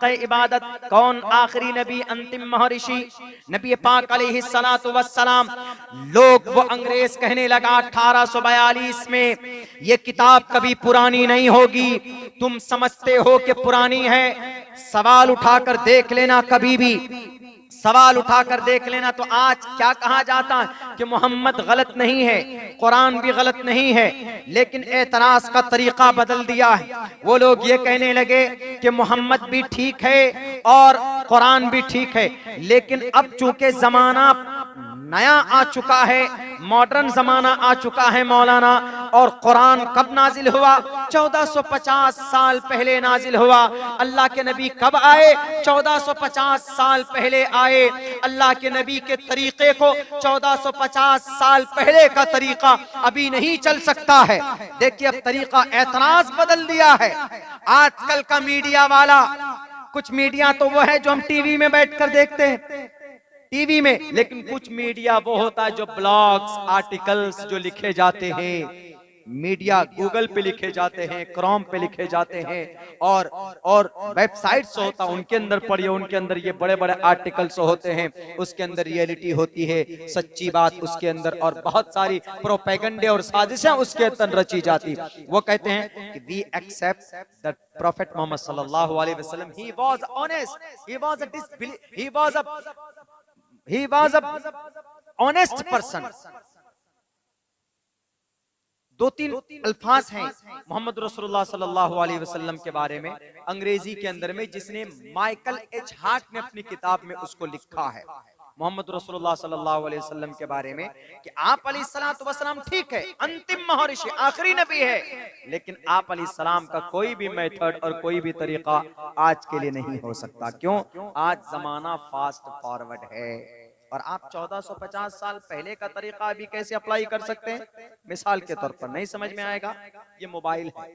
तरीक़े इबादत, कौन आखिरी नबी, अंतिम महर्षि नबी पाक अलैहिस्सलातु वस्सलाम। लोग वो अंग्रेज कहने लगा 1842 में ये किताब कभी पुरानी नहीं होगी। तुम समझते हो कि पुरानी है, सवाल उठाकर देख लेना, कभी भी सवाल उठाकर देख लेना। तो आज क्या कहा जाता है कि मोहम्मद गलत नहीं है, कुरान भी गलत नहीं है, लेकिन एतराज का तरीका बदल दिया है। वो लोग ये कहने लगे कि मोहम्मद भी ठीक है और कुरान भी ठीक है, लेकिन अब चूंकि जमाना नया आ चुका है, मॉडर्न जमाना आ चुका है मौलाना, और कुरान कब नाजिल हुआ? 1450 साल पहले नाजिल हुआ। अल्लाह के नबी कब आए? 1450 साल पहले आए। अल्लाह के नबी के तरीके को 1450 साल पहले का तरीका अभी नहीं चल सकता है। देखिए अब तरीका एतराज बदल दिया है। आजकल का मीडिया वाला, कुछ मीडिया तो वो है जो हम टीवी में बैठकर देखते हैं, टीवी में, लेकिन कुछ मीडिया वो होता है जो ब्लॉग्स, आर्टिकल्स जो लिखे जाते हैं, मीडिया गूगल पे लिखे जाते हैं, क्रोम पे लिखे जाते हैं, और वेबसाइट्स होता है, उनके अंदर पढ़िए, उनके अंदर ये बड़े बड़े आर्टिकल्स होते हैं, उसके अंदर रियलिटी होती है, सच्ची बात उसके अंदर, और बहुत सारी प्रोपेगेंडे और साजिशें उसके अंदर रची जाती। वो कहते हैं कि we accept that prophet Muhammad सल्लल्लाहु अलैहि वसल्लम, he was honest, he was a honest person। दो तीन अल्फाज हैं मोहम्मद रसूलुल्लाह सल्लल्लाहु अलैहि वसल्लम के बारे में अंग्रेजी के अंदर में, जिसने माइकल एच हार्ट ने अपनी किताब में उसको लिखा है मोहम्मद रसूलुल्लाह सल्लल्लाहु अलैहि वसल्लम के बारे में कि आप अलैहिस्सलातु वस्सलाम ठीक है, अंतिम महर्षि, आखिरी नबी है, लेकिन आप अलैहिस्सलाम का कोई भी मेथड और कोई भी तरीका आज के लिए नहीं हो सकता। क्यों? आज जमाना फास्ट फॉरवर्ड है और आप 1450 साल पहले का तरीका अभी कैसे अप्लाई कर सकते हैं? मिसाल के तौर पर नहीं समझ में आएगा, ये मोबाइल है,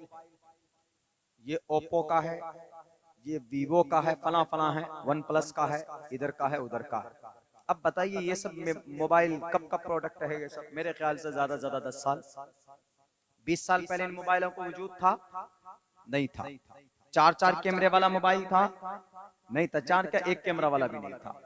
ये ओप्पो का है, ये वीवो का है, फला फला है, वन प्लस का है, इधर का है, उधर का है। अब बताइए ये सब मोबाइल कब का प्रोडक्ट है? ये सब मेरे ख्याल से ज्यादा 10 साल 20 साल पहले इन मोबाइलों को वजूद था? नहीं था। चार कैमरे वाला मोबाइल था? नहीं था। चार क्या, एक कैमरा वाला भी नहीं था।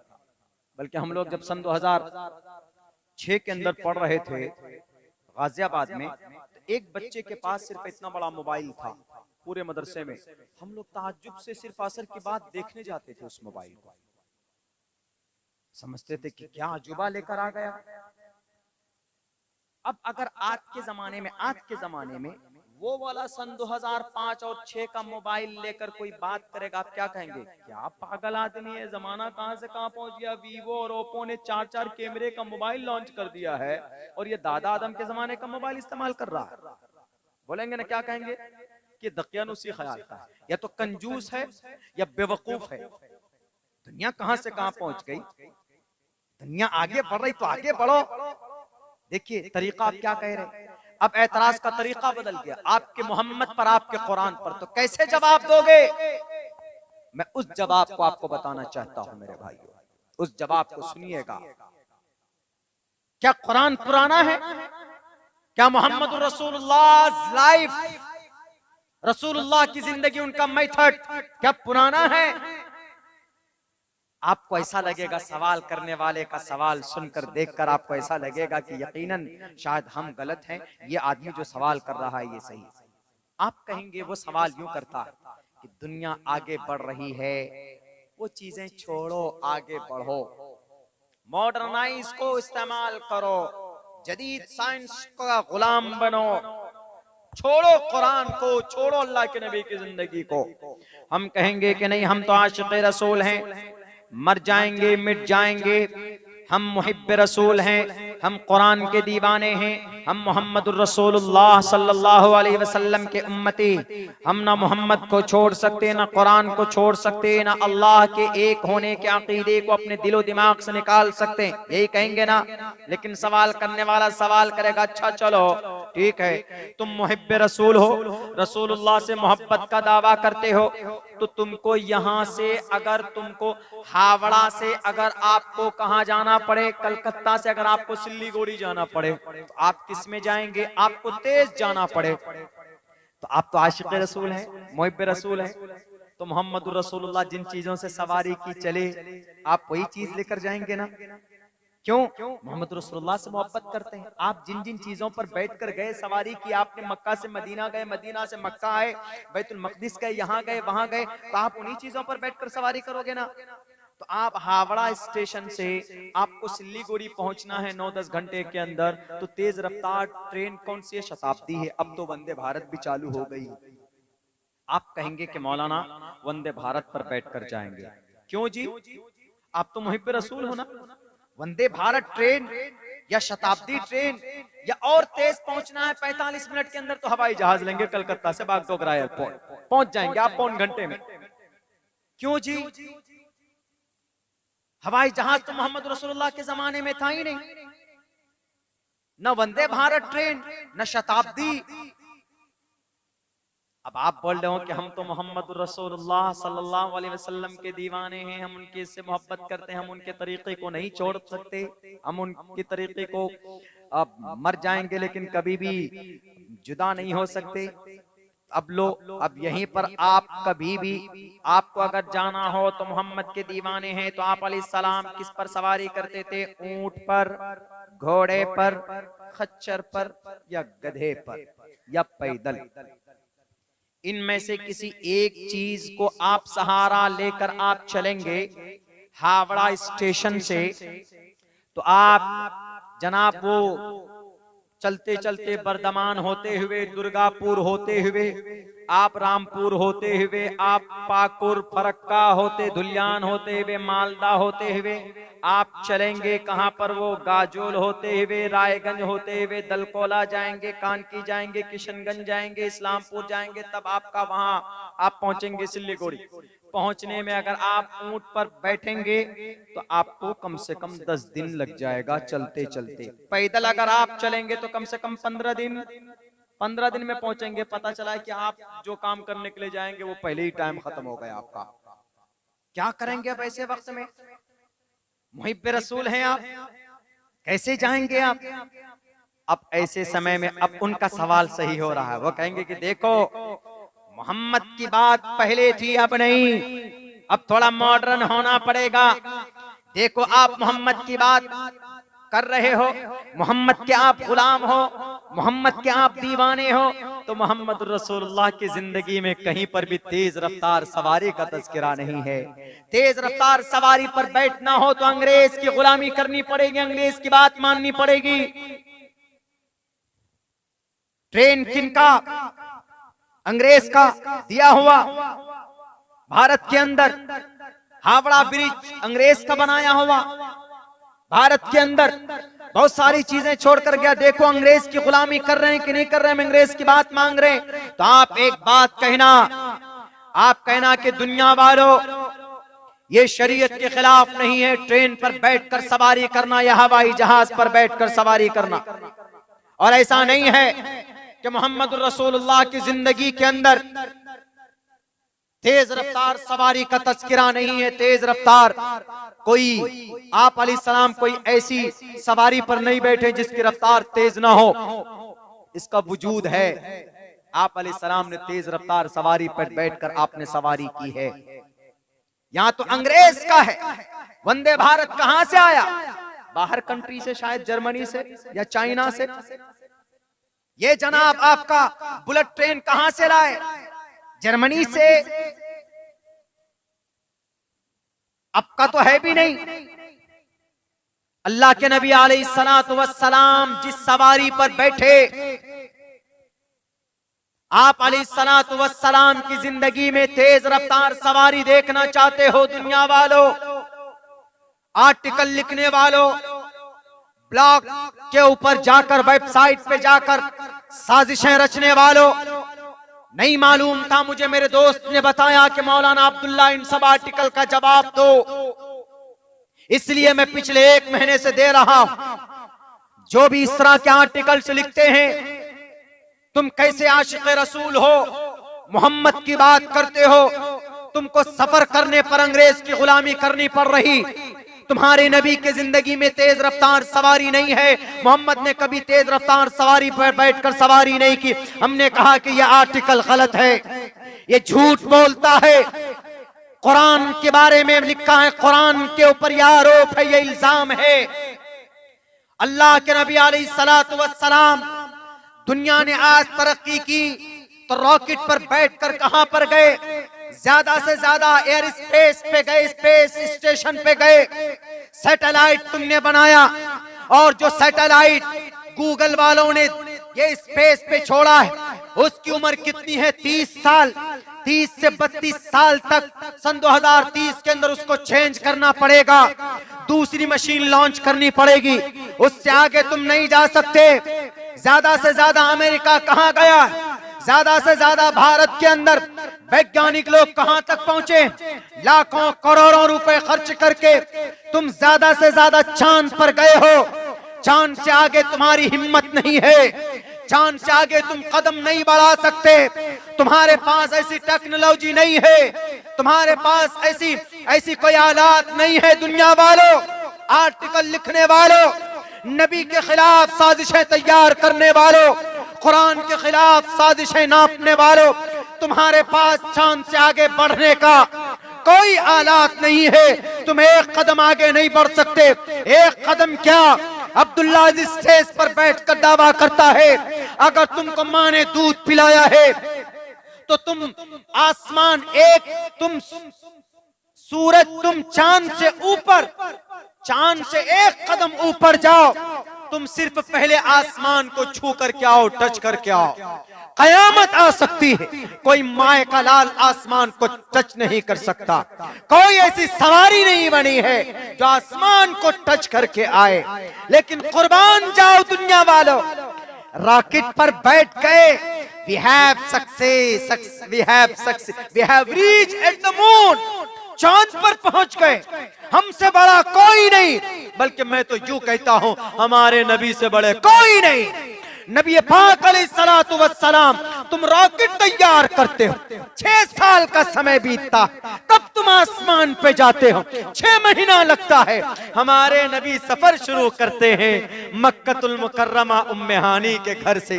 बल्कि हम लोग जब सन 2006 के अंदर पढ़ रहे थे गाजियाबाद में, तो एक बच्चे के पास सिर्फ इतना बड़ा मोबाइल था पूरे मदरसे में। हम लोग ताज्जुब से सिर्फ असर की बात देखने जाते थे उस मोबाइल को, समझते थे कि क्या अजूबा लेकर आ गया। अब अगर आज के जमाने में वो वाला सन 2005 और 6 का मोबाइल लेकर कोई बात करेगा, आप क्या कहेंगे? क्या पागल आदमी है, जमाना कहां से कहां पहुंच गया। वीवो और ओप्पो ने 4 कैमरे का मोबाइल लॉन्च कर दिया है और ये दादा आदम के जमाने का मोबाइल इस्तेमाल कर रहा है। बोलेंगे ना, क्या कहेंगे कि दकियानुसी ख्याल का है, या तो कंजूस है या बेवकूफ है। दुनिया कहां से कहां पहुंच गई, दुनिया आगे बढ़ रही तो आगे बढ़ो। देखिए तरीका आप क्या कह रहे हैं, अब एतराज का तरीका बदल गया आपके मोहम्मद पर, आपके कुरान पर, तो कैसे जवाब दोगे? मैं उस जवाब को आपको बताना चाहता हूं मेरे भाइयों, उस जवाब को सुनिएगा। क्या कुरान पुराना है? क्या मोहम्मद रसूलुल्लाह लाइफ, रसूलुल्लाह की जिंदगी, उनका मेथड क्या पुराना है? आपको ऐसा लगेगा, सवाल करने वाले का सवाल सुनकर, देखकर आपको ऐसा लगेगा कि यकीनन शायद हम गलत हैं, ये आदमी जो सवाल कर रहा है ये सही। आप कहेंगे वो सवाल यूं करता है कि दुनिया आगे बढ़ रही है, वो चीजें छोड़ो, आगे बढ़ो, मॉडर्नाइज को इस्तेमाल करो, जदीद साइंस का गुलाम बनो, छोड़ो कुरान को, छोड़ो अल्लाह के नबी की जिंदगी को। हम कहेंगे कि नहीं, हम तो आशिक़े रसूल हैं, मर जाएंगे मिट जाएंगे, हम मुहिब्बे रसूल हैं, हम कुरान के दीवाने हैं, हम मोहम्मदुर रसूलुल्लाह सल्लल्लाहु अलैहि वसल्लम के उम्मती, हम ना मोहम्मद को छोड़ सकते, ना कुरान को छोड़ सकते, ना अल्लाह के एक होने के अकीदे को अपने दिलो दिमाग से निकाल सकते, यही कहेंगे ना। लेकिन सवाल करने वाला सवाल करेगा, अच्छा चलो ठीक है, तुम मुहिब्बे रसूल हो, रसूलुल्लाह से मोहब्बत का दावा करते हो, तो तुमको यहाँ से अगर तुमको हावड़ा से अगर आपको कहाँ जाना पड़े, कलकत्ता से अगर आपको सिल्लीगुड़ी जाना पड़े, तो आप किस में जाएंगे? आपको तेज जाना पड़े, तो आप तो आशिक़े रसूल हैं, मुहिब्बे रसूल हैं, तो मोहम्मद रसूलुल्लाह जिन चीजों से सवारी की चले, आप वही चीज लेकर जाएंगे ना? क्यों? मोहम्मद रसूलुल्लाह से मोहब्बत करते हैं। आप जिन जिन चीजों पर बैठकर गए, सवारी की आपने, मक्का से मदीना गए, मदीना से मक्का आए, बैतुल मकदिस गए, यहाँ गए, वहां गए, तो आप उन्हीं चीजों पर बैठकर सवारी करोगे ना? तो आप हावड़ा स्टेशन से आपको सिल्लीगुड़ी पहुंचना है 9-10 घंटे के अंदर, तो तेज रफ्तार ट्रेन कौन सी है? शताब्दी है। अब तो वंदे भारत भी चालू हो गई। आप कहेंगे कि मौलाना वंदे भारत पर बैठकर जाएंगे, क्यों जी? आप तो मुहिब्बे रसूल हो ना। वंदे भारत ट्रेन या शताब्दी ट्रेन या और तेज पहुंचना है 45 मिनट के अंदर, तो हवाई जहाज लेंगे कलकत्ता से, बागडोगरा एयरपोर्ट पहुंच जाएंगे आप पौन घंटे में। क्यों जी? हवाई जहाज तो मोहम्मद रसूलुल्लाह के जमाने में था ही नहीं, न वंदे भारत ट्रेन न शताब्दी। अब आप बोल रहे हो कि हम तो मोहम्मद रसूलुल्लाह सल्लल्लाहु अलैहि वसल्लम के दीवाने हैं, हम उनके से मोहब्बत करते हैं, हम उनके तरीके को नहीं छोड़ सकते, हम उनके तरीके को अब मर जाएंगे लेकिन कभी भी जुदा नहीं हो सकते। अब लो, अब यहीं पर आप कभी भी, आपको अगर जाना हो तो मोहम्मद के दीवाने हैं, तो आप अलैहिस्सलाम किस पर सवारी करते थे? ऊंट पर, घोड़े पर, खच्चर पर, या गधे पर, या पैदल? इनमें से किसी एक चीज को आप सहारा लेकर आप चलेंगे हावड़ा स्टेशन से, तो आप जनाब वो चलते चलते बर्दमान होते हुए, दुर्गापुर होते हुए, आप रामपुर होते हुए, आप पाकुर, फरक्का होते, धुलियान होते हुए, मालदा होते हुए आप चलेंगे कहां पर? वो गाजोल होते हुए, रायगंज होते हुए, दलकोला जाएंगे, कानकी जाएंगे, किशनगंज जाएंगे, इस्लामपुर जाएंगे, तब आपका वहां आप पहुंचेंगे सिल्लीगुड़ी। पहुंचने में अगर आप ऊंट पर बैठेंगे तो आपको कम से कम 10 दिन लग जाएगा चलते चलते। पैदल अगर आप चलेंगे तो कम से कम 15 दिन में पहुंचेंगे। पता चला कि आप जो काम करने के लिए जाएंगे वो पहले ही टाइम खत्म हो गया आपका। क्या करेंगे अब ऐसे वक्त में? मुहिब्बे रसूल हैं आप, कैसे जाएंगे आप? अब ऐसे समय में अब उनका सवाल सही हो रहा है। वो कहेंगे कि देखो, मोहम्मद की बात पहले थी, अब नहीं, अब थोड़ा मॉडर्न होना पड़ेगा। देखो, आप मोहम्मद की बात कर रहे हो, मोहम्मद के आप गुलाम हो, मोहम्मद के आप दीवाने हो, तो मोहम्मद रसूलुल्लाह की जिंदगी में कहीं पर भी तेज रफ्तार सवारी का तज़किरा नहीं है। तेज रफ्तार सवारी पर बैठना हो तो अंग्रेज की गुलामी करनी पड़ेगी, अंग्रेज की बात माननी पड़ेगी। ट्रेन किनका? अंग्रेज का दिया हुआ। भारत के अंदर हावड़ा ब्रिज अंग्रेज का बनाया हुआ। भारत के अंदर बहुत सारी चीजें छोड़कर गया। देखो, अंग्रेज की गुलामी कर रहे हैं कि नहीं कर रहे हैं, हम अंग्रेज की बात मांग रहे हैं। तो आप एक बात कहना, आप कहना कि दुनिया वालों, ये शरीयत के खिलाफ नहीं है ट्रेन पर बैठकर सवारी करना या हवाई जहाज पर बैठकर सवारी करना। और ऐसा नहीं है कि मोहम्मद रसूलुल्लाह की जिंदगी के अंदर तेज रफ्तार सवारी का तज़किरा नहीं है। तेज रफ्तार कोई, आप अलैहिस्सलाम कोई ऐसी सवारी पर नहीं बैठे जिसकी रफ्तार तेज ना हो, इसका वजूद है। आप अलैहिस्सलाम ने तेज रफ्तार सवारी पर बैठकर आपने सवारी की है। यहाँ तो अंग्रेज का है। वंदे भारत कहां से आया? बाहर कंट्री से, शायद जर्मनी से या चाइना से। ये जनाब आपका बुलेट ट्रेन कहां से लाए? जर्मनी से। अब का तो है भी नहीं। अल्लाह के नबी अलैहिस्सलातु वस्सलाम जिस सवारी पर बैठे, आप अलैहिस्सलातु वस्सलाम की जिंदगी में तेज रफ्तार सवारी देखना चाहते हो दुनिया वालों, आर्टिकल लिखने वालों, ब्लॉग के ऊपर जाकर, वेबसाइट पे जाकर साजिशें रचने वालों, नहीं मालूम था मुझे, मेरे दोस्त ने बताया कि मौलाना अब्दुल्ला इन सब आर्टिकल का जवाब दो, इसलिए मैं पिछले 1 महीने से दे रहा हूं। जो भी इस तरह के आर्टिकल्स लिखते हैं, तुम कैसे आशिक रसूल हो, मोहम्मद की बात करते हो, तुमको सफर करने पर अंग्रेज की गुलामी करनी पड़ रही, तुम्हारे नबी के जिंदगी में तेज रफ्तार सवारी नहीं है, मोहम्मद ने कभी तेज रफ्तार सवारी पर बैठकर सवारी नहीं की। हमने कहा कि यह आर्टिकल गलत है, ये झूठ बोलता है, कुरान के बारे में लिखा है, कुरान के ऊपर यह आरोप है, यह इल्जाम है। अल्लाह के नबी अलैहिस्सलातु वस्सलाम, दुनिया ने आज तरक्की की तो रॉकेट पर बैठकर कहां पर गए? ज्यादा से ज्यादा एयर स्पेस पे गए, स्पेस स्टेशन पे गए। सैटेलाइट तुमने बनाया, और जो सैटेलाइट गूगल वालों ने ये स्पेस पे छोड़ा है, उसकी उम्र कितनी है? 30 साल। 30 से 32 साल तक, सन 2030 के अंदर उसको चेंज करना पड़ेगा, दूसरी मशीन लॉन्च करनी पड़ेगी, उससे आगे तुम नहीं जा सकते। ज्यादा से ज्यादा अमेरिका कहां गया? ज्यादा से ज्यादा भारत के अंदर वैज्ञानिक लोग कहां तक पहुंचे? लाखों करोड़ों रुपए खर्च करके तुम ज्यादा से ज्यादा चांद पर गए हो। चांद से आगे तुम्हारी हिम्मत नहीं है, चांद से आगे तुम कदम नहीं बढ़ा सकते। तुम्हारे पास ऐसी टेक्नोलॉजी नहीं है, तुम्हारे पास ऐसी कोई आलात नहीं है। दुनिया वालों, आर्टिकल लिखने वालों, नबी के खिलाफ साजिशें तैयार करने वालों, कुरान के खिलाफ साजिशें नापने वालों, तुम्हारे पास चांद से आगे बढ़ने का कोई आलात नहीं है। तुम एक कदम आगे नहीं बढ़ सकते। एक कदम क्या, अब्दुल्ला जिस स्टेज पर बैठकर दावा करता है, अगर तुमको माँ ने दूध पिलाया है तो तुम आसमान तुम सूरज, तुम चांद से ऊपर, चांद से एक कदम ऊपर जाओ, तुम सिर्फ पहले आसमान को छू करके आओ, टच करके आओ। कयामत आ सकती है, कोई माए का लाल आसमान को टच नहीं कर सकता। कोई ऐसी सवारी नहीं बनी है जो आसमान को टच करके आए। लेकिन कुर्बान जाओ दुनिया वालों, रॉकेट पर बैठ गए। We have success, we have reached at the moon। चांद पर पहुंच गए। हमसे बड़ा कोई नहीं, बल्कि मैं तो यूं कहता हूं, हमारे नबी से बड़े कोई नहीं। नबी पाक अलैहिस्सलातु वस्सलाम, तुम रॉकेट तैयार करते हो, 6 साल का समय बीतता, तब तुम आसमान पे जाते हो, 6 महीना लगता है। हमारे नबी सफर शुरू करते हैं मक्कतुल मुकर्रमा उम्मे हानी के घर से।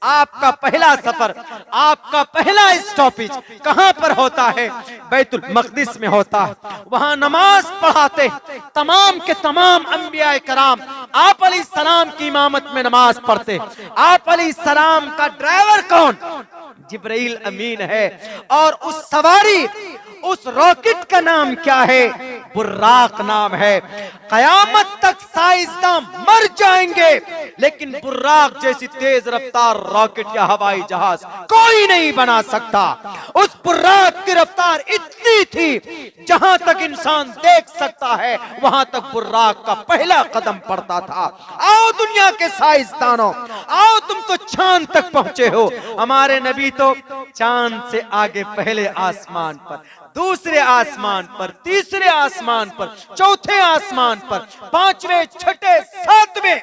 आपका पहला सफर, आपका पहला स्टॉपेज कहां पर होता है? बैतुल मक़दिस में होता है। वहां नमाज पढ़ाते तमाम के तमाम अंबिया कराम, आप अलैहिस्सलाम की इमामत में नमाज पढ़ते। आप अलैहिस्सलाम का ड्राइवर कौन? जिब्राइल अमीन है। और उस सवारी, उस रॉकेट का नाम क्या है? बुर्राक नाम है। कयामत तक साइंसदान मर जाएंगे, लेकिन बुर्राक जैसी तेज रफ्तार रॉकेट या हवाई जहाज कोई नहीं बना सकता। उस बुर्राक की रफ्तार इतनी थी, जहां तक इंसान देख सकता है वहां तक बुर्राक का पहला कदम पड़ता था। आओ दुनिया के साइंसदानों, आओ, तुम तो चांद तक पहुंचे हो। हमारे नबी तो चांद से आगे पहले आसमान पर, दूसरे आसमान पर, तीसरे आसमान पर, चौथे आसमान पर, 5वें, 6ठे, 7वें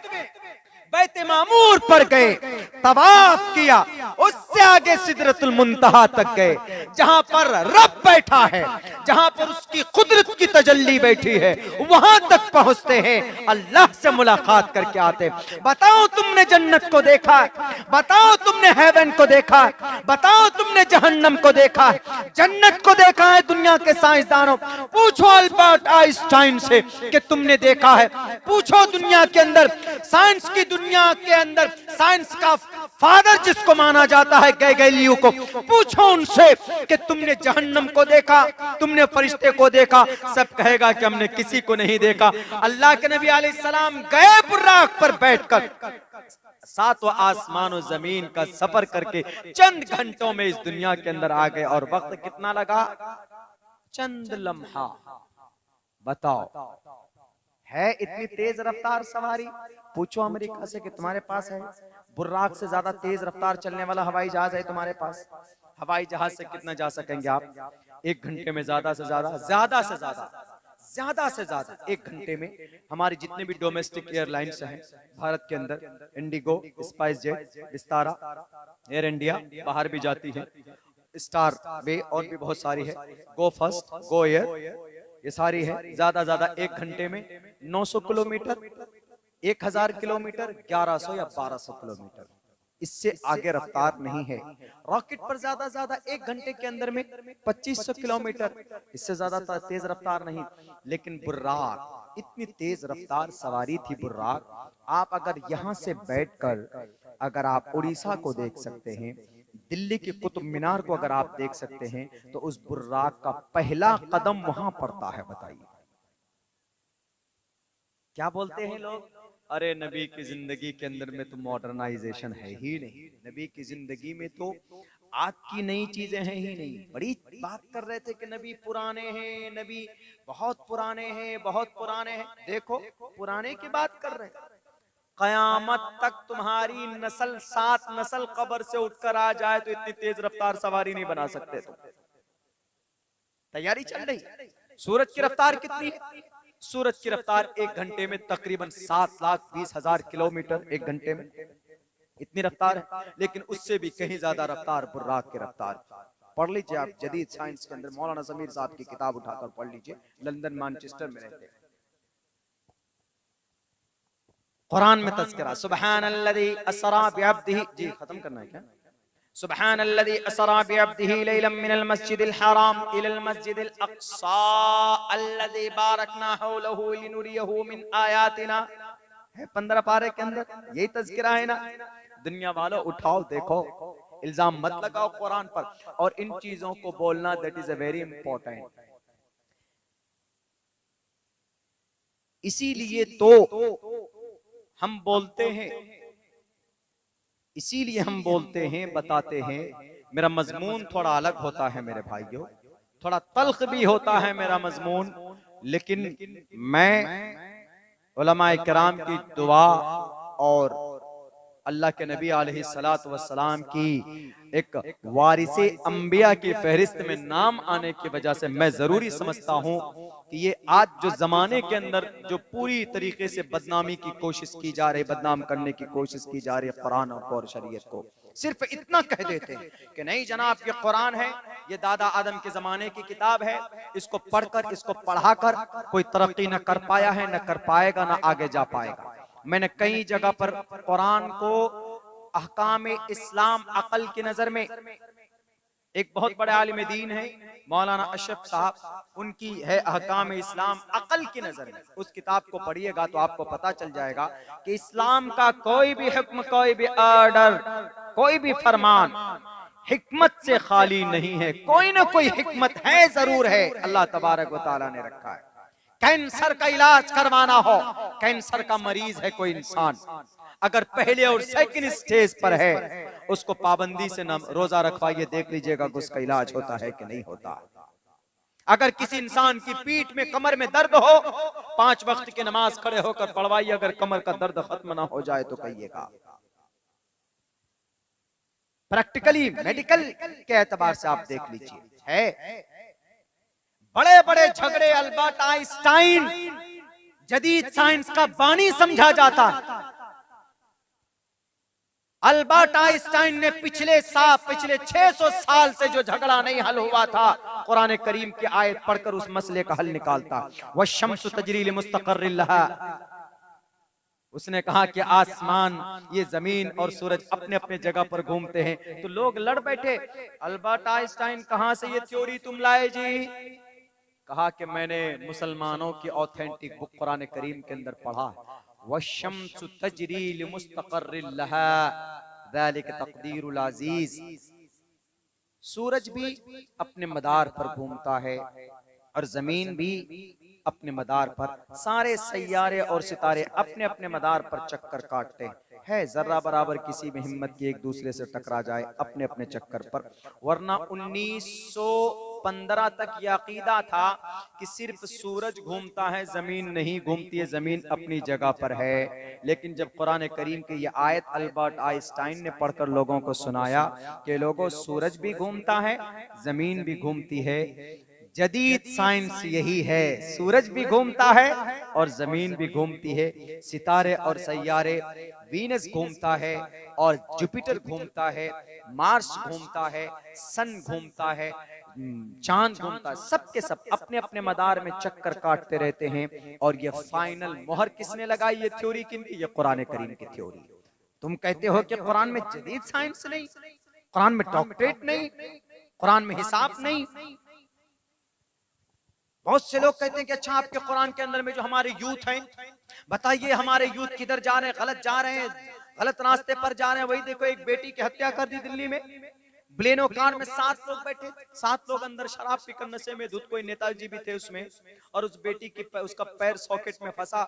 बैत मामूर पर गए, तवाफ किया। उससे आगे सिदरतुल मुंतहा तक गए, जहां पर रब बैठा है, जहां पर उसकी कुदरत की तजल्ली बैठी है, वहां तक पहुंचते हैं, अल्लाह से मुलाकात करके आते। बताओ तुमने जन्नत को देखा? बताओ तुमने हेवन को देखा? बताओ तुमने जहन्नम को देखा? जन्नत को देखा है दुनिया के साइंसदानों? पूछो अल्बर्ट आइंस्टाइन से कि तुमने देखा है? पूछो दुनिया के अंदर, साइंस की दुनिया के अंदर, साइंस का फादर जिसको माना जाता है गैलीलियो को, पूछो उनसे कि तुमने जहन्नम को देखा, तुमने फरिश्ते को देखा? सब कहेगा कि हमने किसी को नहीं देखा। अल्लाह के नबी अलैहिस्सलाम गए बुर्राक पर बैठकर, 7वां आसमान और जमीन का सफर करके चंद घंटों में इस दुनिया के अंदर आ गए। और वक्त कितना लगा? चंद लम्हा। बताओ, है इतनी तेज रफ्तार सवारी? पूछो अमेरिका से कि तुम्हारे पास है? बुर्राक से ज्यादा तेज रफ्तार चलने वाला हवाई जहाज है तुम्हारे पास? हवाई जहाज से कितना जा सकेंगे आप? 1 घंटे में ज्यादा से ज्यादा 1 घंटे में हमारी जितने भी डोमेस्टिक एयरलाइंस हैं भारत के अंदर, Indigo, spice jet, Vistara, air India, बाहर भी जाती है, स्टार वे, और भी बहुत सारी है, गो फर्स्ट, गो एयर, ये सारी है। ज्यादा 1 घंटे में 900 किलोमीटर, 1000 किलोमीटर, 1100 या 1200 किलोमीटर, इससे आगे रफ्तार नहीं है। रॉकेट पर ज्यादा 1 घंटे के अंदर में 2500 किलोमीटर, इससे ज्यादा तेज रफ्तार नहीं। लेकिन बुर्राक, इतनी तेज रफ्तार सवारी थी बुर्राक। आप अगर यहाँ से बैठकर अगर आप उड़ीसा को देख सकते हैं, दिल्ली के कुतुब मीनार को अगर आप देख सकते हैं, तो उस बुर्राक का पहला कदम वहां पड़ता है। बताइए क्या बोलते हैं लोग, अरे नबी की जिंदगी के अंदर में तो मॉडर्नाइजेशन है ही नहीं, नबी की जिंदगी में तो आज की नई चीजें हैं ही नहीं। बड़ी बात कर रहे थे कि नबी पुराने हैं, नबी बहुत पुराने हैं, बहुत पुराने हैं। देखो पुराने की बात कर रहे हैं, कयामत तक तुम्हारी नस्ल 7 नस्ल कब्र से उठकर आ जाए तो इतनी तेज रफ्तार सवारी नहीं बना सकते तुम। तैयारी चल रही। सूरज की रफ्तार कितनी है? सूरज की रफ्तार 1 घंटे में तकरीबन 7,20,000 किलोमीटर 1 घंटे में, इतनी रफ्तार है। लेकिन उससे भी कहीं ज्यादा रफ्तार बुर्राक की रफ्तार। पढ़ लीजिए आप जदीद साइंस के अंदर, मौलाना जमीर साहब की किताब उठाकर पढ़ लीजिए, लंदन मैनचेस्टर में रहते हैं। कुरान में तज़किरा, सुब्हानल्लज़ी असरा बिअब्दिही, जी खत्म करना है क्या? सुब्हानल्लज़ी असरा बिअब्दिही लैलन मिनल मस्जिदिल हराम इलल मस्जिदिल अक़सा अल्लज़ी बारकना हौलहु लिनुरियहु मिन आयातिना, है 15 पारे के अंदर, यही तज़किरा है ना। दुनिया वालों उठाओ देखो, इल्जाम मत लगाओ कुरान पर। और इन चीजों को बोलना that is a very important. इसीलिए तो हम बोलते हैं, इसीलिए हम बोलते हैं, बताते हैं। मेरा मजमून थोड़ा अलग होता है मेरे भाइयों, थोड़ा तल्ख भी होता है मेरा मजमून, लेकिन मैं उलमाए किराम की दुआ और अल्लाह के नबी अलैहिस्सलातु वस्सलाम की एक वारिसे अंबिया की फहरिस्त में नाम आने की वजह से मैं जरूरी समझता हूं कि ये आज जो जमाने के अंदर जो पूरी तरीके से बदनामी की कोशिश की जा रही, बदनाम करने की कोशिश की जा रही है कुरान और शरीयत को, सिर्फ इतना कह देते हैं कि नहीं जनाब ये कुरान है, ये दादा आदम के जमाने की किताब है, इसको पढ़कर इसको पढ़ाकर कोई तरक्की न कर पाया है, न कर पाएगा, न आगे जा पाएगा। मैंने कई जगह पर कुरान को अहकाम इस्लाम अकल की नजर में, एक बहुत बड़े आलिम दीन है मौलाना अशरफ साहब, उनकी है अहकाम इस्लाम अकल की नजर में, उस किताब को पढ़िएगा तो आपको पता चल जाएगा कि इस्लाम का कोई भी हुक्म, कोई भी ऑर्डर, कोई भी फरमान हिकमत से खाली नहीं है, कोई ना कोई हिकमत है, जरूर है, अल्लाह तबारक व तआला ने रखा है। कैंसर का इलाज करवाना हो, कैंसर का मरीज है कोई इंसान, अगर पहले और सेकंड स्टेज पर है, उसको पाबंदी से न रोजा रखवाइए, देख लीजिएगा कि उसका इलाज होता है कि नहीं होता। अगर किसी इंसान की पीठ में, कमर में दर्द हो, 5 वक्त की नमाज खड़े होकर पढ़वाइए, अगर कमर का दर्द खत्म ना हो जाए तो कहिएगा। प्रैक्टिकली मेडिकल के एतबार से आप देख लीजिए, है बड़े बड़े झगड़े अल्बर्ट आइंस्टाइन जदीद साइंस का बानी समझा जाता है। अल्बर्ट आइंस्टाइन ने पिछले 600 साल से जो झगड़ा नहीं हल हुआ था, कुरान करीम की आयत पढ़कर उस मसले का हल निकालता। वश्शम्सु तजरी लिमुस्तक़र्रिन लहा, उसने कहा कि आसमान, ये जमीन और सूरज अपने अपने जगह पर घूमते हैं। तो लोग लड़ बैठे, अल्बर्ट आइंस्टाइन कहां से ये थ्योरी तुम लाए जी? कहा कि मैंने मुसलमानों की ऑथेंटिक बुक कुरान करीम के अंदर पढ़ा, वश्शम्सु तजरी लिमुस्तक़र्रिन लहा ज़ालिका तक़दीरुल अज़ीज़, सूरज भी अपने मदार पर घूमता है और जमीन भी अपने मदार पर, सारे सैयारे और सितारे अपने अपने मदार पर चक्कर काटते हैं। जर्रा बराबर किसी में हिम्मत की एक दूसरे से टकरा जाए अपने अपने चक्कर पर, वरना 1915 तक यह अकीदा था कि सिर्फ सूरज घूमता है, जमीन नहीं घूमती है, जमीन अपनी जगह पर है। लेकिन जब कुरान करीम की यह आयत अल्बर्ट आइंस्टाइन ने पढ़कर लोगों को सुनाया कि लोगों सूरज भी घूमता है, जमीन भी घूमती है, जदीद साइंस यही है, सूरज भी घूमता है और जमीन भी घूमती है, सितारे और सैयारे, वीनस घूमता है और जुपिटर घूमता है, मार्स घूमता है, सन घूमता है, चांद घूमता है, सब के सब अपने अपने मदार में चक्कर काटते रहते हैं। और ये फाइनल मोहर किसने लगाई, ये थ्योरी किनकी? ये कुरान करीम की थ्योरी। तुम कहते हो कि कुरान में जदीद साइंस नहीं, कुरान में डॉक्टरेट नहीं, कुरान में हिसाब नहीं। बहुत से लोग कहते हैं कि अच्छा आपके कुरान के अंदर में जो हमारे यूथ हैं, बताइए हमारे यूथ किधर जा रहे हैं, गलत जा रहे हैं, गलत रास्ते पर जा रहे हैं। वही देखो एक बेटी की हत्या कर दी दिल्ली में, ब्लेनो कार में 7 लोग बैठे, 7 लोग अंदर शराब पीकर नशे में धुत, कोई नेताजी भी थे उसमें, और उस बेटी की उसका पैर सॉकेट में फंसा,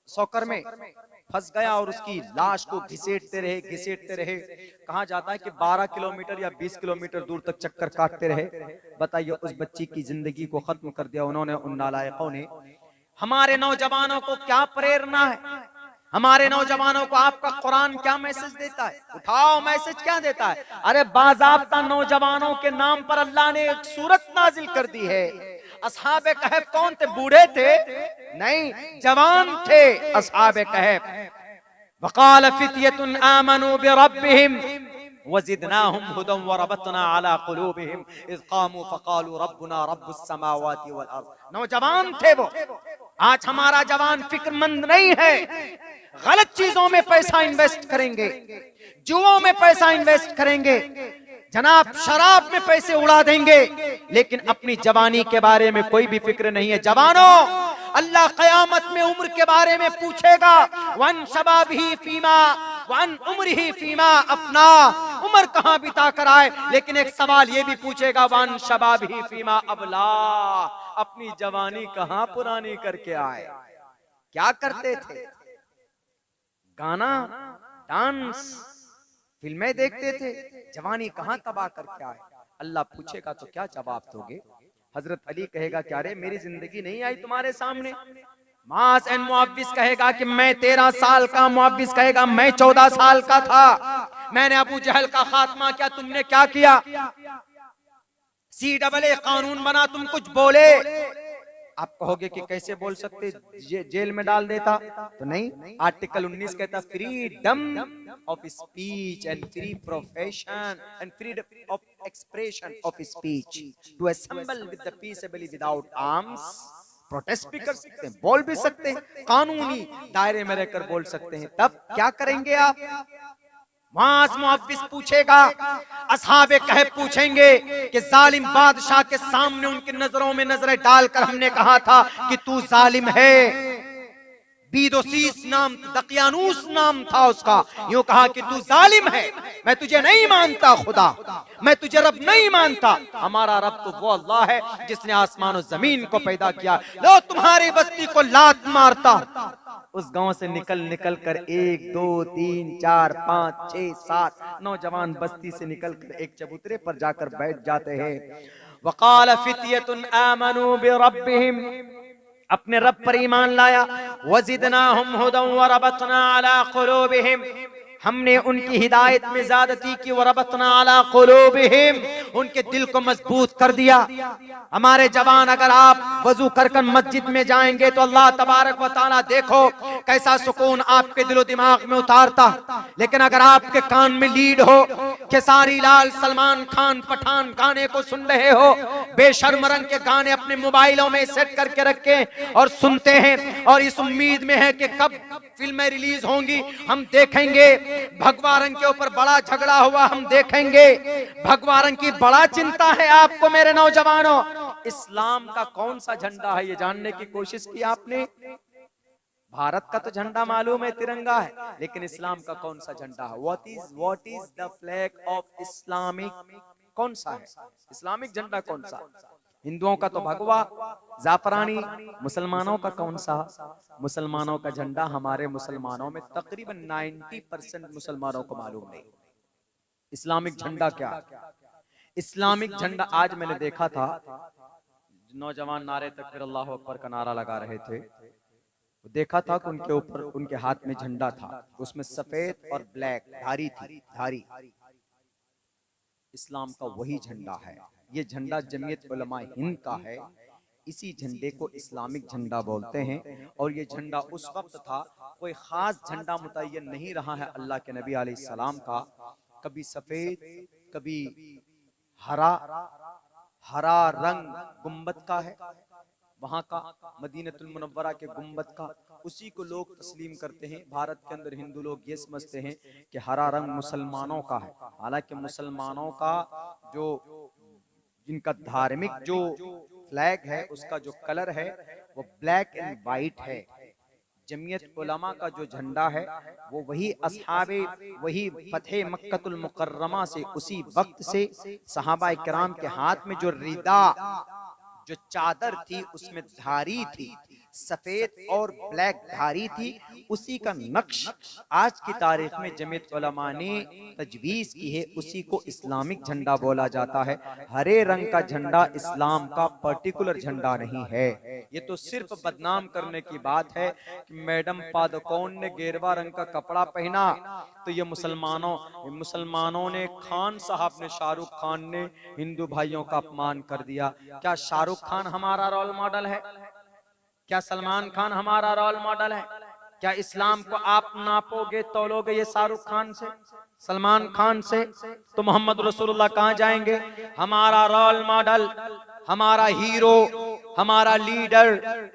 सॉकर में फंस गया और उसकी लाश को घिसेटते रहे। कहा जाता है कि 12 किलोमीटर या 20 किलोमीटर दूर तक चक्कर काटते रहे। बताइए उस बच्ची की जिंदगी को खत्म कर दिया उन्होंने, उन नालायकों ने। हमारे नौजवानों को क्या प्रेरणा है, हमारे नौजवानों को आपका कुरान क्या मैसेज देता है? उठाओ, मैसेज क्या देता है? अरे बाज़ाब्ता नौजवानों के नाम पर अल्लाह ने एक सूरत नाजिल कर दी है। असहाबे कहफ कौन थे? बूढ़े थे? नहीं, जवान थे असहाबे कहफ। वक़ाल फ़ित्यतुन आमनू बिरब्बिहिम वज़िदनाहुम हुदन वरबतना अला क़ुलूबिहिम इज़ क़ामू फ़क़ालू रब्बुना रब्बुस समावाति वल अर्ज़। नौजवान थे वो। आज हमारा जवान फिक्रमंद नहीं है, गलत चीजों में पैसा इन्वेस्ट करेंगे, जुओं में पैसा इन्वेस्ट करेंगे, जनाब शराब में पैसे उड़ा देंगे, लेकिन अपनी जवानी के बारे में कोई भी फिक्र नहीं है। जवानों, अल्लाह क़यामत में उम्र के बारे में पूछेगा, वन शबाबिही फीमा वन उम्रिही फीमा अफना, उम्र कहां बिता कर आए। लेकिन एक सवाल ये भी पूछेगा, वन शबाबिही फीमा अबला, अपनी जवानी कहां पुरानी करके आए, क्या करते थे? गाना, डांस, फिल्में देखते थे, जवानी कहां तबाह करके आए। अल्लाह पूछेगा तो क्या जवाब दोगे? हजरत अली कहेगा क्या रे मेरी जिंदगी नहीं आई तुम्हारे सामने? मास एंड मुअव्विस कहेगा कि मैं 13 साल का, मुअव्विस कहेगा मैं 14 साल का था, मैंने अबू जहल का खात्मा किया, तुमने क्या किया? CAA कानून बना, तुम कुछ बोले? आप कहोगे कि कैसे बोल सकते, जेल में डाल देता। तो नहीं, आर्टिकल 19 कहता freedom of speech and free profession and freedom of expression of speech to assemble with the peacefully without arms. Protest भी कर सकते हैं, बोल भी सकते हैं, कानूनी दायरे में रहकर बोल सकते हैं। तब क्या करेंगे आप? मास मुअव्विस पूछेगा, असहाबे कहफ पूछेंगे कि जालिम बादशाह के सामने उनकी नजरों में नजरें डालकर हमने कहा था कि तू जालिम है। बीदोसीस नाम, दकियानूस नाम था उसका, यूं कहा कि तू जालिम है, मैं तुझे नहीं मानता खुदा, मैं तुझे रब नहीं मानता। हमारा रब तो वो अल्लाह है जिसने आसमान और जमीन को पैदा किया। लो तुम्हारी बस्ती को लात मारता। उस गांव से निकल कर 1 2 3 4 5 6 7 नौजवान बस्ती से निकल कर एक चबूतरे पर जाकर बैठ जाते हैं। वक़ाल फ़ित्यतुन आमनू बिरब्बिहिम, अपने रब पर ईमान लाया, वज़िदनाहुम हुदन वरबतना अला क़ुलूबिहिम, हमने उनकी हिदायत में ज़्यादती की, वरबतना अला क़ुलूबिहिम, उनके दिल को मजबूत कर दिया। हमारे जवान, अगर आप वजू कर मस्जिद में जाएंगे तो अल्लाह तबारक व तआला देखो कैसा सुकून आपके दिलो दिमाग में उतारता। लेकिन अगर आपके कान में लीड हो, खेसारी लाल, सलमान खान, पठान गाने को सुन रहे हो, बेशर्म रंग के गाने अपने मोबाइलों में सेट करके रखे और सुनते हैं, और इस उम्मीद में है कि कब फिल्में रिलीज होंगी, हम देखेंगे, भगवा रंग के ऊपर बड़ा झगड़ा हुआ हम देखेंगे, भगवा रंग की बड़ा चिंता है आपको मेरे नौजवानों। इस्लाम का कौन सा झंडा है ये जानने की कोशिश की आपने? भारत का तो झंडा मालूम है, तिरंगा है, लेकिन इस्लाम का कौन सा झंडा है? What is the flag of Islamic? कौन सा है इस्लामिक झंडा? कौन सा? हिंदुओं का तो भगवा जाफरानी, मुसलमानों का कौन सा? मुसलमानों का झंडा, हमारे मुसलमानों में तकरीबन 90% मुसलमानों को मालूम नहीं इस्लामिक झंडा क्या। इस्लामिक झंडा, आज मैंने देखा था नौजवान नारे तकबीर अल्लाहु अकबर का नारा लगा रहे थे, देखा था कि उनके ऊपर, उनके हाथ में झंडा था, उसमें सफेद और ब्लैक धारी थी, धारी। इस्लाम का वही झंडा है। ये झंडा जमीयत उलमा हिंद का है, इसी झंडे को इस्लामिक झंडा बोलते हैं। और ये झंडा उस वक्त था, कोई खास झंडा मुतय्यन नहीं रहा है अल्लाह के नबी अलैहिस्सलाम का, कभी सफेद, कभी हरा, हरा रंग गुंबद का है, वहां का मदीनतुल मुनव्वरा के गुंबद का, उसी को लोग तस्लीम करते हैं। भारत के अंदर हिंदू लोग ये समझते हैं कि हरा रंग मुसलमानों का है, हालांकि मुसलमानों का जो जिनका धार्मिक जो फ्लैग है उसका जो कलर है वो ब्लैक एंड व्हाइट है। जमीयत उलमा का जो झंडा है वो वही असहाबे, वही फतेह मक्कतुल मुकर्रमा से उसी वक्त से सहाबा किराम के हाथ में जो रिदा, जो चादर थी उसमें धारी थी, सफेद और ब्लैक धारी थी, उसी का नक्श आज की तारीख में जमीयत उलमा ने तजवीज की है, उसी को इस्लामिक झंडा बोला जाता है। हरे रंग का झंडा इस्लाम का पर्टिकुलर झंडा नहीं है। ये तो सिर्फ बदनाम करने की बात है कि मैडम पादुकोण ने गेरवा रंग का कपड़ा पहना तो ये मुसलमानों ने, खान साहब ने, शाहरुख खान ने हिंदू भाइयों का अपमान कर दिया। क्या शाहरुख खान हमारा रोल मॉडल है? क्या सलमान खान हमारा रोल मॉडल है? क्या इस्लाम को आप नापोगे तोलोगे ये शाहरुख खान से, सलमान खान से, तो मोहम्मद रसूलुल्लाह कहां जाएंगे? हमारा रोल मॉडल, हमारा हीरो, हमारा लीडर,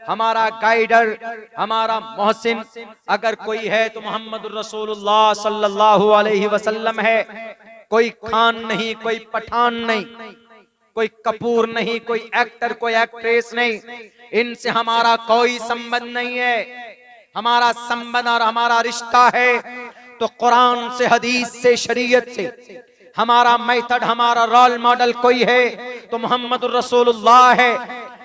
हमारा गाइडर, हमारा मोहसिन अगर कोई है तो मोहम्मद रसूलुल्लाह सल्लल्लाहु अलैहि वसल्लम है। कोई खान नहीं, कोई पठान नहीं, कोई कपूर नहीं, कोई एक्टर, कोई एक्ट्रेस नहीं, इनसे हमारा कोई संबंध नहीं है। हमारा संबंध और हमारा रिश्ता है तो कुरान से, हदीस से, शरीयत से। हमारा मेथड, हमारा रोल मॉडल कोई है तो मोहम्मद रसूलुल्लाह है।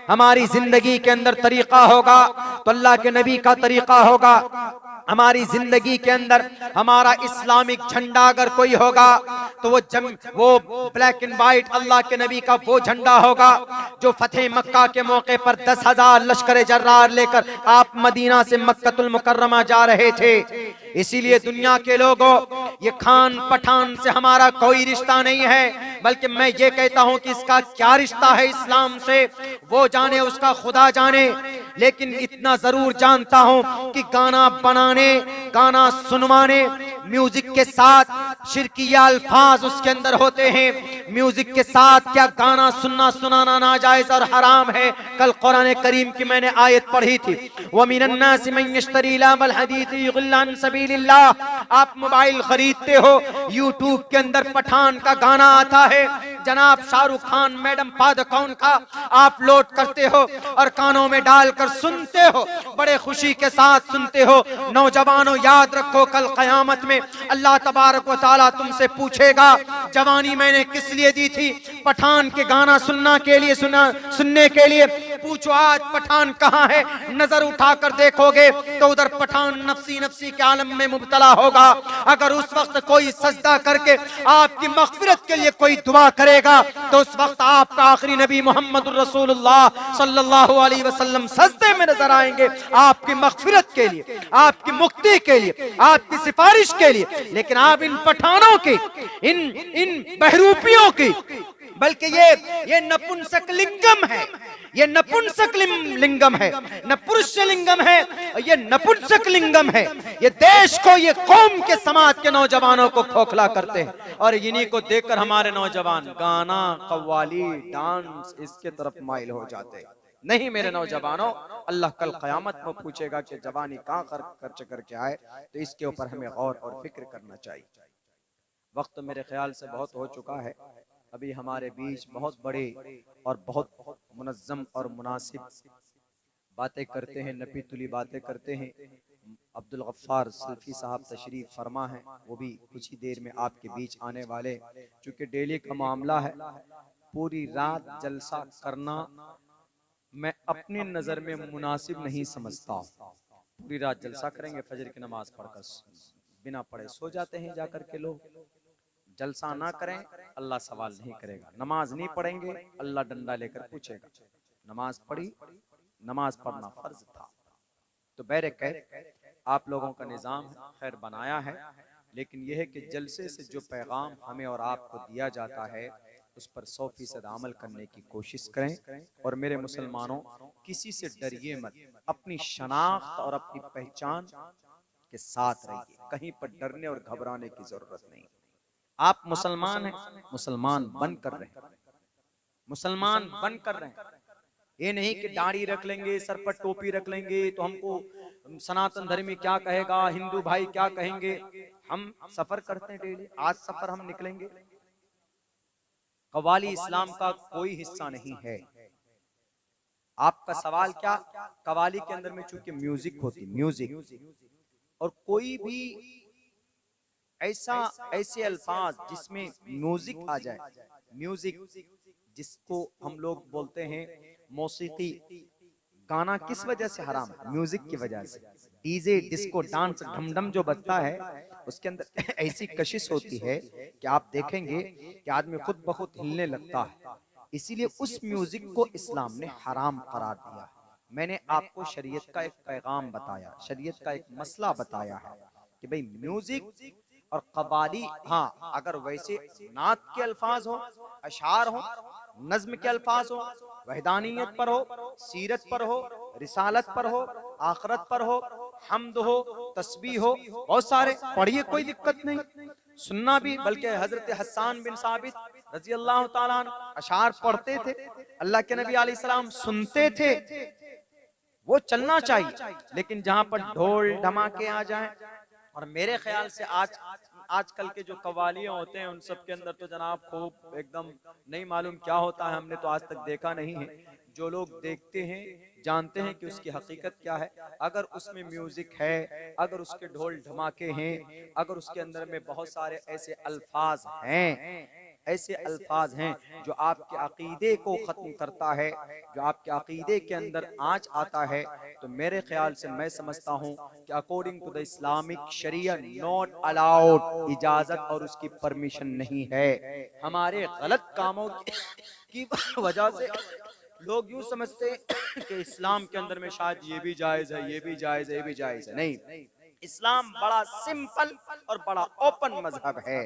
हमारी जिंदगी के अंदर तरीका होगा तो अल्लाह के नबी का तरीका होगा। हमारी जिंदगी के अंदर हमारा इस्लामिक झंडा अगर कोई होगा तो वो ब्लैक एंड व्हाइट अल्लाह के नबी का वो झंडा होगा जो फतेह मक्का के मौके पर 10,000 लश्कर जर्रार लेकर आप मदीना से मक्कतुल मुकर्रमा जा रहे थे। इसीलिए दुनिया के लोगों, ये खान पठान से हमारा कोई रिश्ता नहीं है, बल्कि मैं ये कहता हूं कि इसका क्या रिश्ता है इस्लाम से वो जाने, उसका खुदा जाने। लेकिन इतना जरूर जानता हूं कि गाना बनाने, गाना सुनवाने, म्यूजिक के साथ शिरकिया अल्फाज उसके अंदर होते हैं। म्यूजिक के साथ क्या गाना सुनना सुनाना नाजायज और हराम है। कल कुरान करीम की मैंने आयत पढ़ी थी, व मिनन नासि मन यश्तरी लहवल हदीस युग़िल्लु अन सबीलिल्लाह। आप मोबाइल खरीदते हो, यूट्यूब के अंदर पठान का गाना आता है, जनाब शाहरुख खान, मैडम पादुकोण का आप लोड करते हो और कानों में डालकर सुनते हो, बड़े खुशी के साथ सुनते हो। नौजवानों याद रखो, कल क़यामत में अल्लाह तबारक व तआला तुमसे पूछेगा, जवानी मैंने किस लिए दी थी? पठान के गाना सुनने के लिए। पूछो आज पठान कहाँ है? नजर उठाकर देखोगे तो उधर पठान नफ्सी नफ्सी के आलम में मुब्तला होगा। अगर उस वक्त कोई सजदा करके आपकी मग़फ़िरत के लिए कोई दुआ करेगा तो उस वक्त आपका आखिरी नबी मोहम्मद रसूलुल्लाह सल्लल्लाहु अलैहि वसल्लम सजदे में नजर आएंगे, आपकी मग़फ़िरत के लिए, आपकी मुक्ति के लिए, आपकी सिफारिश के लिए। लेकिन आप इन पठानों की, इन बहरूपियों की, बल्कि ये नपुंसक लिंगम है, ये नपुंसक लिंगम है, न पुरुष लिंगम है, ये नपुंसक लिंगम है। ये देश को, ये कौम के, समाज के नौजवानों को खोखला करते हैं और इन्हीं को देखकर हमारे नौजवान गाना, कव्वाली, डांस इसके तरफ माइल हो जाते हैं। नहीं मेरे नौजवानों, अल्लाह कल क़यामत में पूछेगा कि जवानी कहाँ खर्च करके आए, तो इसके ऊपर हमें गौर और फिक्र करना चाहिए। वक्त मेरे ख्याल से बहुत हो चुका है। अभी हमारे बीच बहुत बड़े और बहुत मुनज़्ज़म और मुनासिब बातें करते हैं, नपी तुली बातें करते हैं। अब्दुल गफ्फार सल्फी साहब तशरीफ फरमा है, वो भी कुछ ही देर में आपके बीच आने वाले। चूँकि डेली का मामला है, पूरी रात जलसा करना मैं अपनी नज़र में मुनासिब नहीं समझता हूँ। पूरी रात जलसा करेंगे, फजर की नमाज पढ़कर बिना पढ़े सो जाते हैं जाकर के लोग। जलसा ना करें, अल्लाह सवाल नहीं करेगा। नमाज नहीं पढ़ेंगे, अल्लाह डंडा लेकर पूछेगा। नमाज पढ़ी, नमाज पढ़ना फर्ज था। तो बहरकैफ आप लोगों का निज़ाम खैर बनाया है, लेकिन यह है कि जलसे से जो पैगाम हमें और आपको दिया जाता है उस पर 100% अमल करने की कोशिश करें। और मेरे मुसलमानों, किसी से डरिए मत, अपनी शनाख्त और अपनी पहचान के साथ रहिए, कहीं पर डरने और घबराने की जरूरत नहीं। आप मुसलमान हैं, मुसलमान बन कर रहे, मुसलमान बन कर रहे। ये नहीं कि दाढ़ी रख लेंगे, सर पर टोपी रख लेंगे तो हमको सनातन धर्मी क्या कहेगा, हिंदू भाई क्या कहेंगे। हम सफर करते हैं डेली, आज सफर हम निकलेंगे। कव्वाली इस्लाम का कोई हिस्सा नहीं है। आपका सवाल क्या, कव्वाली के अंदर में चूंकि म्यूजिक होती, म्यूजिक और कोई भी ऐसे अल्फाज जिसमें म्यूजिक आ जाए, म्यूजिक जिसको हम लोग बोलते हैं मौसीकी, गाना किस वजह से हराम है? म्यूजिक की वजह से। डीजे, डिस्को, डांस, ढमढम जो बजता है उसके अंदर ऐसी कशिश होती है कि आप देखेंगे कि आदमी खुद ब खुद हिलने लगता है। इसीलिए उस म्यूजिक को इस्लाम ने हराम करार दिया। मैंने आपको शरीयत का एक पैगाम बताया, शरीयत का एक मसला बताया है कि भाई म्यूजिक और कव्वाली, हाँ अगर वैसे नात के अल्फाज हो, अशार हो, नज्म के अल्फाज हो, वहदानियत पर हो, सीरत पर हो, रिसालत पर हो, आखरत पर हो, हम्द हो, तस्बीह हो, बहुत सारे पढ़िए, कोई दिक्कत नहीं। सुनना भी, बल्कि हजरत हस्सान बिन साबित रजी अल्लाह ताला अन्हु अशार पढ़ते थे, अल्लाह के नबी अलैहि सलाम सुनते थे, वो चलना चाहिए। लेकिन जहां पर ढोल धमाके आ जाएं, और मेरे ख्याल से आजकल के जो कव्वालियां होते हैं उन सब के अंदर तो जनाब खूब एकदम नहीं मालूम क्या होता है, हमने तो आज तक देखा नहीं है। जो लोग देखते हैं जानते हैं कि उसकी हकीकत क्या है। अगर उसमें म्यूजिक है, अगर उसके ढोल धमाके हैं, अगर उसके अंदर में बहुत सारे ऐसे अल्फाज हैं, ऐसे अल्फाज हैं जो आपके अकीदे को खत्म करता है, जो आपके अकीदे के अंदर आँच आता है, तो मेरे ख्याल से मैं समझता हूँ कि according to the Islamic sharia not allowed, इजाजत और उसकी परमिशन नहीं है। हमारे गलत कामों की वजह से लोग यूं समझते हैं कि इस्लाम के अंदर में शायद ये भी जायज है, ये भी जायज है, ये भी जायज है। नहीं, इस्लाम बड़ा सिंपल और बड़ा ओपन मजहब है।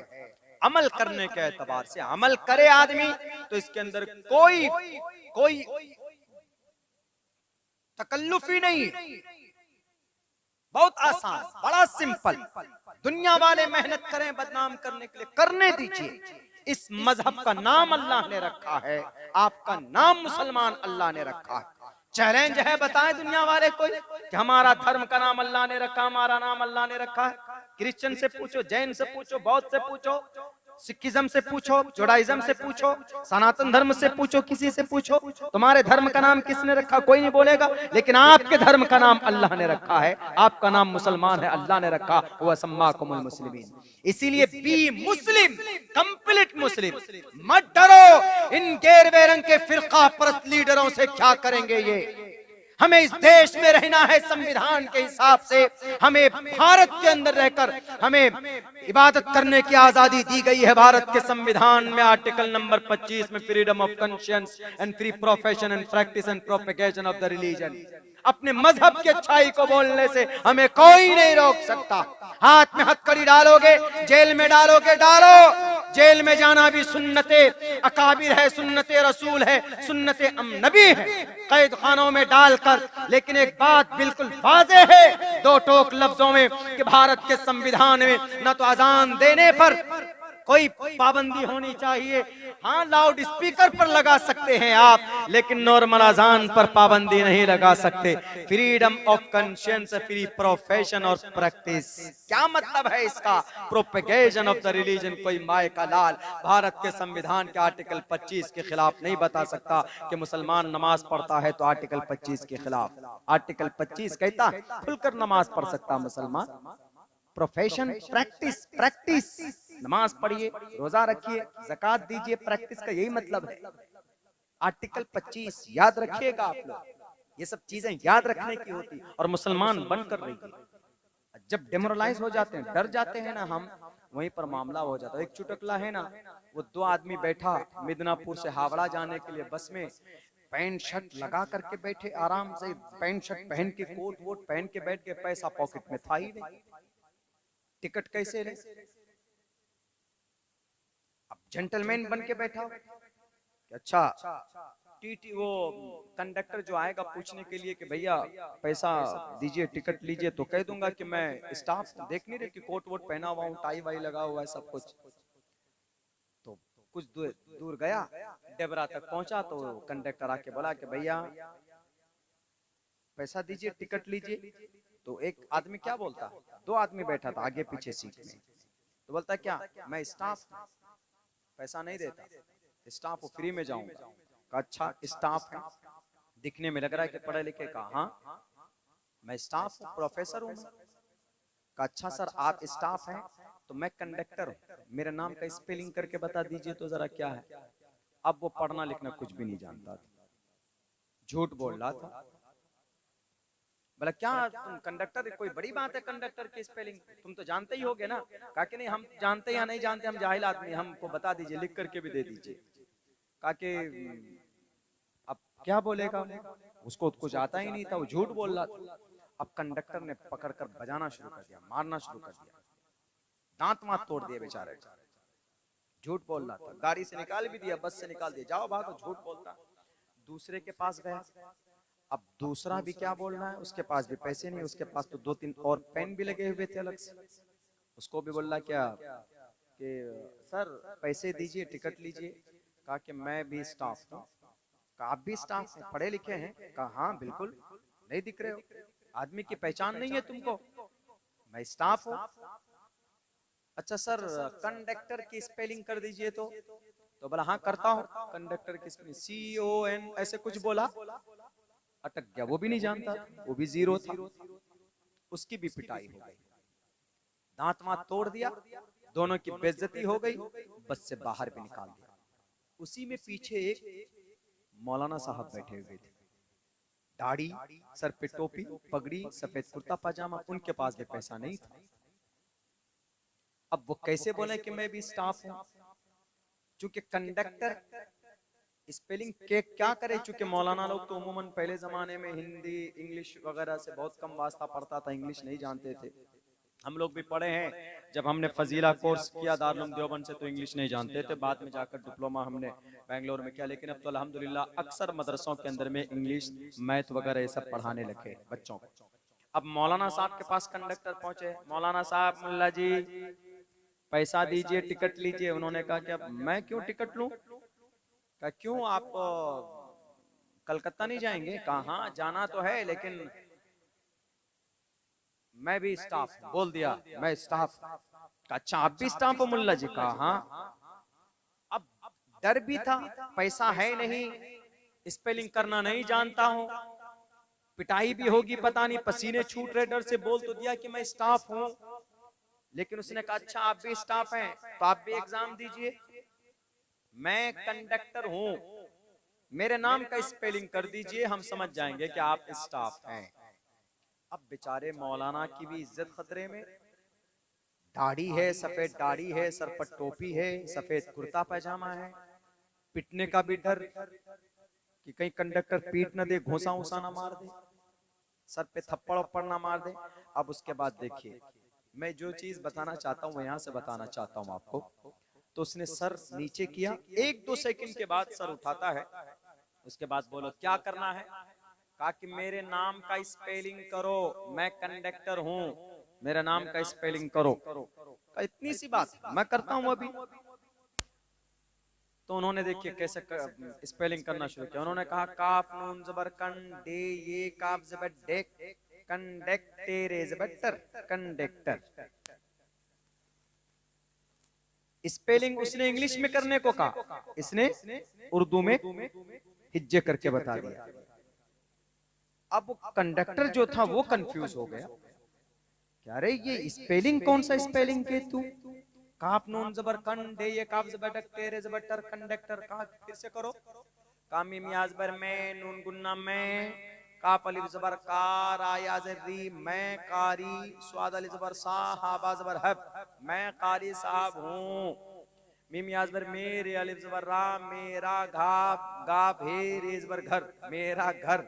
अमल करने के एतबार से, अमल करे आदमी तो इसके अंदर कोई तकल्लुफी नहीं, बहुत आसान, बड़ा सिंपल। दुनिया वाले मेहनत करें बदनाम करने के लिए, करने दीजिए। इस मजहब का नाम अल्लाह ने रखा है, आपका नाम मुसलमान अल्लाह ने रखा है। चैलेंज है, बताएं दुनिया वाले कोई कि हमारा धर्म का नाम अल्लाह ने रखा, हमारा नाम अल्लाह ने रखा है। क्रिश्चियन से पूछो, जैन से पूछो, बौद्ध से पूछो, सिखिज्म से पूछो, जुडाइज्म से पूछो, सनातन धर्म से पूछो, किसी से पूछो तुम्हारे धर्म का नाम किसने रखा, कोई नहीं बोलेगा। लेकिन आपके धर्म का नाम अल्लाह ने रखा है, आपका नाम मुसलमान है, अल्लाह ने रखा, हुआ सम्माकुमुल मुस्लिमीन। इसीलिए बी मुस्लिम, कंप्लीट मुस्लिम। मत डरो इन गैरवे रंग के फिरका परस्त लीडरों से, क्या करेंगे ये। हमें इस देश में रहना है संविधान के हिसाब से, हमें भारत के अंदर रहकर हमें इबादत करने की आजादी दी गई है। भारत के संविधान में आर्टिकल नंबर 25 में freedom of conscience and free profession and practice and propagation of the religion. अपने मजहब की अच्छाई को बोलने से हमें कोई नहीं रोक सकता। हाथ में हथकड़ी डालोगे, जेल में डालोगे, डालो। जेल में जाना भी सुन्नते अकाबिर है, सुन्नते रसूल है, सुन्नते नबी है, कैद खानों में डालकर। लेकिन एक बात बिल्कुल वाज़ेह है दो टोक लफ्जों में कि भारत के संविधान में न तो अजान देने पर कोई पाबंदी होनी चाहिए, हाँ लाउड स्पीकर पर लगा सकते हैं आप, लेकिन नॉर्मल अजान पर पाबंदी नहीं लगा सकते। Freedom of conscience, free profession और प्रैक्टिस, क्या मतलब है इसका। प्रोपेगेशन ऑफ द रिलीजन, कोई माए का लाल भारत के संविधान के आर्टिकल 25 के खिलाफ नहीं बता सकता कि मुसलमान नमाज पढ़ता है तो आर्टिकल 25 के खिलाफ। आर्टिकल 25 कहता खुलकर नमाज पढ़ सकता मुसलमान। प्रोफेशन, प्रैक्टिस, प्रैक्टिस, नमाज पढ़िए, रोजा रखिए, ज़कात दीजिए, प्रैक्टिस का यही मतलब है। आर्टिकल 25 याद रखिएगा आप लोग, ये सब चीजें याद रखने की होती और मुसलमान बनकर रहिए। जब डेमोरलाइज हो जाते हैं, डर जाते हैं ना हम, वहीं पर मामला हो जाता है। एक चुटकला है ना, वो दो आदमी बैठा मिदनापुर से हावड़ा जाने के लिए बस में, पैंट शर्ट लगा करके बैठे, आराम से पैंट शर्ट पहन के, कोट वोट पहन के बैठ के, पैसा पॉकेट में था ही नहीं, टिकट कैसे रहे। अब जेंटलमैन बन के बैठा, अच्छा टीटी वो कंडक्टर जो आएगा पूछने के लिए कि भैया पैसा दीजिए, टिकट लीजिए, तो कह दूंगा कि मैं स्टाफ देख नहीं रहे कि कोट वोट पहना हुआ हूँ, टाई वाई लगा हुआ है, सब कुछ। तो कुछ दूर गया, डेबरा तक पहुंचा तो कंडक्टर आके बोला कि भैया पैसा दीजिए, टिकट लीजिए। तो एक आदमी क्या बोलता, दो आदमी बैठा था आगे पीछे सीट में, तो बोलता क्या मैं स्टाफ पैसा नहीं देता, स्टाफ फ्री में जाऊंगा। अच्छा स्टाफ है, दिखने में लग रहा है कि पढ़े लिखे का, हाँ मैं स्टाफ हूँ, प्रोफेसर हूँ। अच्छा सर आप स्टाफ हैं तो मैं कंडक्टर हूँ, मेरे नाम का स्पेलिंग करके बता दीजिए तो जरा क्या है। अब वो पढ़ना लिखना कुछ भी नहीं जानता था, झूठ बोल रहा था। बोला क्या तुम कंडक्टर, कोई बड़ी बात है कंडक्टर की स्पेलिंग, तुम तो जानते ही होगे ना। कहा कि नहीं हम जानते या नहीं जानते, हम जाहिल आदमी, हमको बता दीजिए, लिख करके भी दे दीजिए। कहा कि अब क्या बोलेगा, उसको कुछ आता ही नहीं था, वो झूठ बोल रहा था। अब कंडक्टर ने पकड़कर बजाना शुरू कर दिया, मारना शुरू कर दिया, दांत मात तोड़ दिए बेचारे। झूठ बोल रहा था, गाड़ी से निकाल भी दिया, बस से निकाल दिया, जाओ भागो, झूठ बोलता। दूसरे के पास गया, अब दूसरा भी क्या बोलना है, उसके पास भी पैसे नहीं, उसके पास तो 2-3 और पेन भी लगे हुए थे अलग से। उसको भी बोल रहा क्या कि सर पैसे दीजिए, टिकट लीजिए। कहा कि मैं भी स्टाफ हूँ। कहा आप भी स्टाफ हैं, पढ़े लिखे हैं? कहा हाँ बिल्कुल, नहीं दिख रहे हो, आदमी की पहचान नहीं है तुमको? मैं स्टाफ हूँ। अच्छा सर कंडक्टर की स्पेलिंग कर दीजिए तो बोला हाँ करता हूँ, कंडक्टर की स्पेलिंग CON ऐसे कुछ बोला, अटक गया, वो भी नहीं जानता, वो भी जीरो था। उसकी भी पिटाई हो गई, दांत मात तोड़ दिया, दोनों की बेइज्जती हो गई, बस से बाहर भी निकाल दिया। उसी में पीछे एक मौलाना साहब बैठे हुए थे, दाढ़ी, सर पे टोपी, पगड़ी, सफेद कुर्ता पजामा, उनके पास भी पैसा नहीं था। अब वो कैसे बोले कि मैं भी स्टाफ हूं, चूंकि कंडक्टर स्पेलिंग के क्या करे, चूंकि मौलाना लोग तो उम्मूमन पहले जमाने में हिंदी इंग्लिश वगैरह से बहुत कम वास्ता पड़ता था, इंग्लिश नहीं जानते थे। हम लोग भी पढ़े हैं, जब हमने फजीला कोर्स किया दारुल उलूम देवबंद से तो इंग्लिश नहीं जानते थे, बाद में जाकर डिप्लोमा हमने बेंगलोर में किया। लेकिन अब तो अल्हम्दुलिल्लाह अक्सर मदरसों के अंदर में इंग्लिश मैथ वगैरह ये सब पढ़ाने लगे बच्चों को। अब मौलाना साहब के पास कंडक्टर पहुंचे, मौलाना साहब मुल्ला जी पैसा दीजिए, टिकट लीजिए। उन्होंने कहा कि मैं क्यों टिकट लूं? कहा क्यों आप कलकत्ता नहीं जाएंगे? कहा हाँ जाना तो है, लेकिन मैं भी स्टाफ, बोल दिया मैं स्टाफ। अच्छा आप भी स्टाफ हो मुल्ला जी? कहा हाँ। अब डर भी था, पैसा है नहीं, स्पेलिंग करना नहीं जानता हूं, पिटाई भी होगी पता नहीं, पसीने छूट रहे डर से, बोल तो दिया कि मैं स्टाफ हूं। लेकिन उसने कहा अच्छा आप भी स्टाफ हैं तो आप भी एग्जाम दीजिए। मैं कंडक्टर हूं, मेरे नाम का स्पेलिंग कर दीजिए, हम समझ जाएंगे कि आप स्टाफ हैं। अब बेचारे मौलाना की भी इज्जत खतरे में, दाढ़ी है, सफेद दाढ़ी है, सर पर टोपी है, सफेद कुर्ता पैजामा है, पिटने का भी डर कि कहीं कंडक्टर पीट न दे, घोंसा उसा ना मार दे, सर पे थप्पड़ वप्पड़ ना मार दे। अब उसके बाद देखिए, मैं जो चीज बताना चाहता हूँ यहाँ से बताना चाहता हूँ आपको। तो उसने सर नीचे किया, 1-2 सेकंड के बाद सर उठाता है, उसके बाद बोलो क्या करना है? कहा कि मेरे नाम का स्पेलिंग करो, मैं कंडक्टर हूं, मेरे नाम का स्पेलिंग करो। इतनी सी बात, मैं करता हूं अभी। तो उन्होंने देखिए कैसे स्पेलिंग करना शुरू किया। उन्होंने कहा काफ नून जबर कन डे, ये काफ जबर डेक, कंडक्टर जबर कंडक्टर। स्पेलिंग उसने इंग्लिश में करने को कहा, इसने उर्दू में हिज्जे करके बता दिया। अब कंडक्टर जो था वो कंफ्यूज हो गया, क्या रे ये स्पेलिंग कौन सा स्पेलिंग के तू? काफ नून जबर कन डे, ये काफ जबर डक, तेरे जबर टर, कंडक्टर। कहा फिर से करो, कामीम याजबर में, नून गुन्ना में, काफ अलिफ जबर कार, आया जरी मैं कारी, स्वाद अली जबर सा, हाबा जबर हब, मैं कारी साहब हूँ। मीम याजबर मेरे, अलिफ जबर रा, मेरा, घाब गाब हे, रे जबर घर, मेरा घर।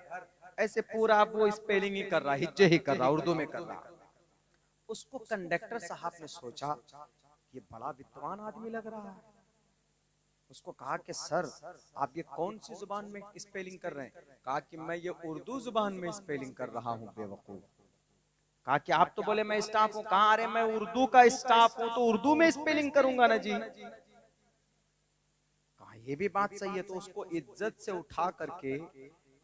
ऐसे पूरा वो स्पेलिंग ही कर रहा, हिज्जे ही कर रहा, उर्दू में कर रहा। उसको कंडक्टर साहब ने सोचा ये बड़ा विद्वान आदमी लग रहा है। उसको कहा कि सर आप ये कौन सी जुबान में स्पेलिंग कर रहे हैं? कहा कि मैं ये उर्दू जुबान में स्पेलिंग कर रहा हूँ बेवकूफ। कहा कि आप तो बोले मैं स्टाफ हूँ। कहा अरे मैं उर्दू का स्टाफ हूँ तो उर्दू में स्पेलिंग करूंगा ना जी। ये भी बात सही है। तो उसको इज्जत से उठा करके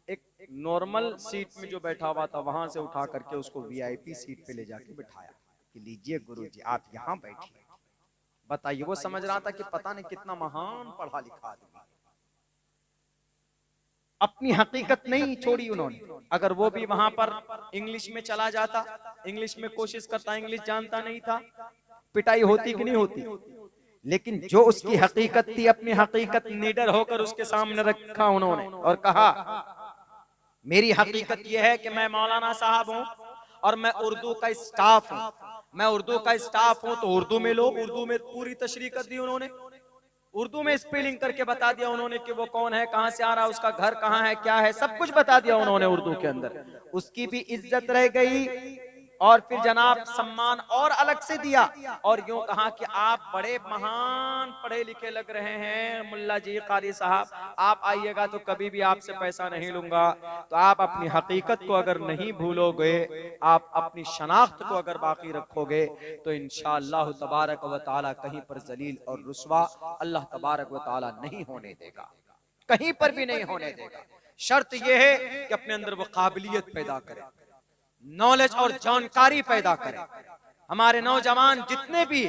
एक नॉर्मल सीट में जो बैठा हुआ था वहां से उठा करके उसको वीआईपी सीट पे ले जाके बिठाया कि लीजिए गुरुजी आप यहाँ बैठिए। बताइए, वो समझ रहा था कि पता नहीं कितना महान पढ़ा लिखा आदमी। अपनी हकीकत नहीं छोड़ी उन्होंने। अगर वो भी वहां पर इंग्लिश में चला जाता, इंग्लिश में कोशिश करता, इंग्लिश जानता नहीं था, पिटाई होती कि नहीं होती। लेकिन जो उसकी हकीकत थी, अपनी हकीकत निडर होकर उसके सामने रखा उन्होंने और कहा मेरी हकीकत यह है कि मैं मौलाना साहब हूं और मैं उर्दू का स्टाफ हूं। मैं उर्दू का स्टाफ हूं तो उर्दू में लो। उर्दू में पूरी तशरीह कर दी उन्होंने, उर्दू में स्पेलिंग करके बता दिया उन्होंने कि वो कौन है, कहां से आ रहा है, उसका घर कहां है, क्या है, सब कुछ बता दिया उन्होंने उर्दू के अंदर। उसकी भी इज्जत रह गई और फिर जनाब सम्मान और अलग से दिया और यूं कहा कि आप बड़े महान पढ़े लिखे लग रहे हैं मुल्ला जी, कारी साहब, आप आइएगा तो कभी भी आपसे पैसा नहीं लूंगा। तो आप अपनी हकीकत को अगर नहीं भूलोगे, आप अपनी शनाख्त को अगर बाकी रखोगे तो इंशाअल्लाह तबारक व तआला कहीं पर जलील और रुस्वा अल्लाह तबारक व तआला नहीं होने देगा, कहीं पर भी नहीं होने देगा। शर्त यह है कि अपने अंदर वो काबिलियत पैदा करें, नॉलेज और जानकारी पैदा करें। हमारे नौजवान जितने भी,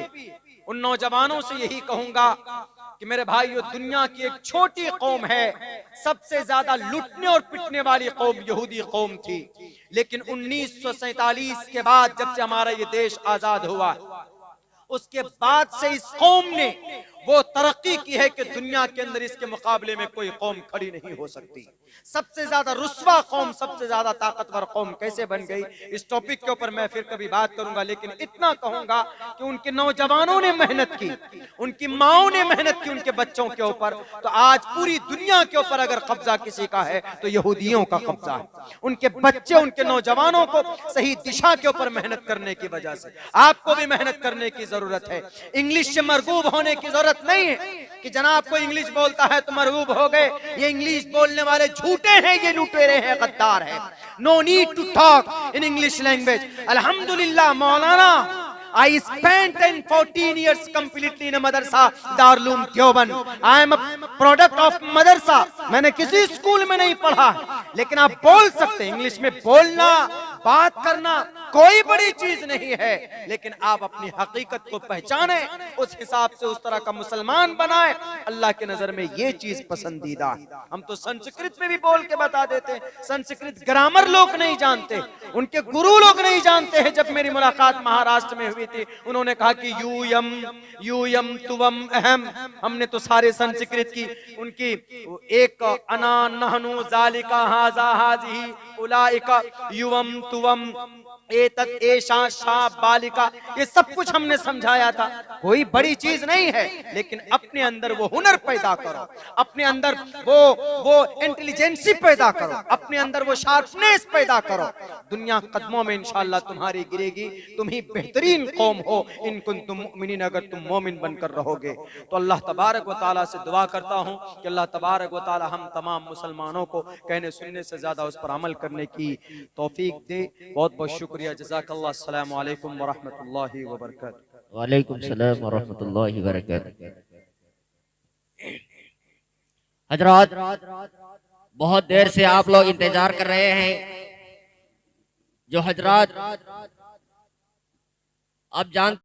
उन नौजवानों से यही कहूंगा कि मेरे भाइयों, दुनिया की एक छोटी कौम है, सबसे ज्यादा लूटने और पिटने वाली कौम यहूदी कौम थी। लेकिन 1947 के बाद जब से हमारा ये देश आजाद हुआ, उसके बाद से इस कौम ने वो तरक्की की है कि दुनिया के अंदर इसके मुकाबले में कोई कौम खड़ी नहीं हो सकती। सबसे ज्यादा रुस्वा कौम, सबसे ज्यादा ताकतवर कौम कैसे बन गई, इस टॉपिक के ऊपर मैं फिर कभी बात करूंगा। लेकिन इतना कहूंगा कि उनके नौजवानों ने मेहनत की, उनकी माओ ने मेहनत की उनके बच्चों के ऊपर। तो आज पूरी दुनिया के ऊपर अगर कब्जा किसी का है तो यहूदियों का कब्जा है। उनके बच्चे, उनके नौजवानों को सही दिशा के ऊपर मेहनत करने की वजह से आपको भी मेहनत करने की जरूरत है। इंग्लिश से मरगूब होने की जरूरत नहीं है कि जनाब कोई इंग्लिश बोलता है तो मरगूब हो गए। ये इंग्लिश बोलने वाले झूठे हैं, ये लुटेरे हैं, गद्दार हैं। No need to talk in English language. अल्हम्दुलिल्लाह मौलाना, I spent 14 years completely in a madrasa, Darul Deoband. I am a product of madrasa. मैंने किसी स्कूल में नहीं पढ़ा, लेकिन आप बोल सकते हैं। इंग्लिश में बोलना, बात करना कोई बड़ी चीज नहीं है, लेकिन आप अपनी हकीकत को पहचाने, उस हिसाब से उस तरह का मुसलमान बनाए। अल्लाह के नजर में ये चीज पसंदीदा है। हम तो संस्कृत में भी बोल के बता देते हैं, संस्कृत ग्रामर लोग नहीं जानते, उनके गुरु लोग नहीं जानते हैं। जब मेरी मुलाकात महाराष्ट्र में हुई थी, उन्होंने कहा कि यूयम तुवम अहम। हमने तो सारे संस्कृत की, उनकी एक अना नहनु जालिका हाजा हाजी उलाइका युवम तुवम एतत एशा शा बालिका, ये सब कुछ हमने समझाया था। कोई बड़ी चीज नहीं है, लेकिन अपने अंदर वो हुनर पैदा करो, अपने अंदर वो इंटेलिजेंसी पैदा करो, अपने अंदर वो शार्पनेस पैदा करो। दुनिया कदमों में इंशाअल्लाह तुम्हारी गिरेगी। तुम ही बेहतरीन कौम हो इन कुंतुम मुमिनीन, अगर तुम मोमिन बनकर रहोगे। तो अल्लाह तबारक व तआला से दुआ करता हूँ कि अल्लाह तबारक व तआला हम तमाम मुसलमानों को कहने सुनने से ज्यादा उस पर अमल करने की तौफीक दे। बहुत बहुत शुक्रिया। जज़ाकल्लाह। अस्सलामु अलैकुम व रहमतुल्लाहि व बरकातहू। वालेकुम सलाम व रहमतुल्लाहि व बरकातहू। हजरात, बहुत देर से आप लोग इंतजार कर रहे हैं। जो हजरात आप जानते